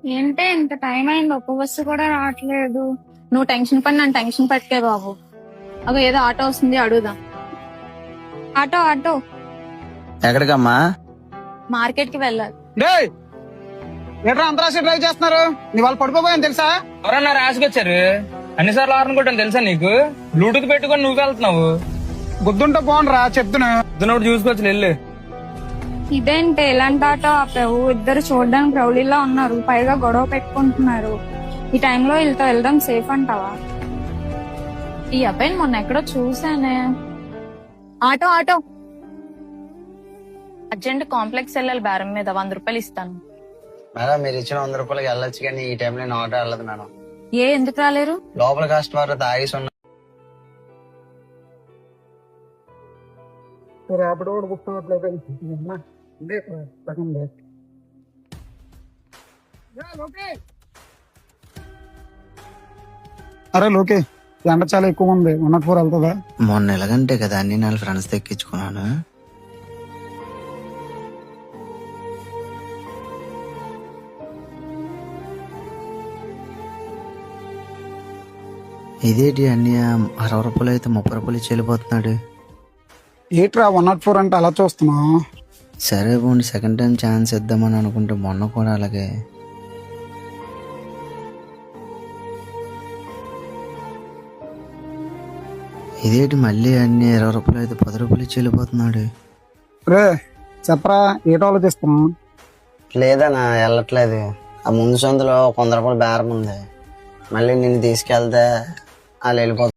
ఏంటే ఇంత టైం అయింది, ఒక్క బస్సు కూడా రావట్లేదు. నువ్వు టెన్షన్ పడి నన్ను టెన్షన్ పట్టుకే బాబు. అగో ఏదో ఆటో వస్తుంది, అడుగుదాం. Auto auto. ఎక్కడికమ్మా? మార్కెట్ కి వెళ్ళాలి. ఎట్లా అంతరాశి డ్రైవ్ చేస్తున్నారు? నీ వాళ్ళు పడిపోయాను తెలుసా? ఎవరన్నా రాసుకొచ్చారు? అన్నిసార్లు ఆరన్ కొట్టాను తెలుసా నీకు? బ్లూటూత్ పెట్టుకొని నువ్వు వెళ్తున్నావు. గుద్దుంటే పోనరా చెప్తున్నా. పొద్దునప్పుడు చూసుకోవచ్చు వెళ్ళు. ఇదేంటి ఇలాంటి ఆటో ఆపావు? ఇద్దరు చూడడానికి రౌడీలా ఉన్నారు, పైగా గొడవ పెట్టుకుంటున్నారు. ఈ టైంలో వీళ్ళతో వెళ్ళడం సేఫ్ అంటావా? ఈ అబ్బాయిని మొన్న ఎక్కడో చూసానే. ఆటో ఆటో, అర్జెంట్ కాంప్లెక్స్ వెళ్ళాలి, బేరం మీద 100 రూపాయలు ఇస్తాను. మేడం మీరు ఇచ్చిన 100 రూపాయలకి వెళ్ళొచ్చు, కానీ ఈ టైంలో నేను ఆటో వెళ్ళదు మేడం. ఎందుకు రాలేరు? లోపల కస్టమర్ తాగేసి ఉన్నా. అరే లోకే, ఎండ చాలా ఎక్కువ ఉంది, 104 వెళ్తుందా? మొన్న ఎలాగంటే కదా అన్ని నెలల ఫ్రెండ్స్ తెక్కించుకున్నాను. ఇదేంటి అన్నయ్య 60 రూపాయలు అయితే 30 రూపాయలు ఇచ్చి వెళ్ళిపోతున్నాడు. ఏట్రా 104 అంటే అలా చూస్తున్నావు? సరే పోండి, సెకండ్ టైం ఛాన్స్ ఇద్దామని అనుకుంటే మొన్న కూడా అలాగే. ఇదేంటి మళ్ళీ అన్ని 20 రూపాయలు అయితే 10 రూపాయలు ఇచ్చి వెళ్ళిపోతున్నాడు. రే చెప్పరా, ఏటో ఆలోచిస్తున్నావు? లేదన్నా వెళ్ళట్లేదు. ఆ ముందు సందులో 100 రూపాయలు బేరం ఉంది, మళ్ళీ నిన్ను తీసుకెళ్తే వాళ్ళు వెళ్ళిపోతారు.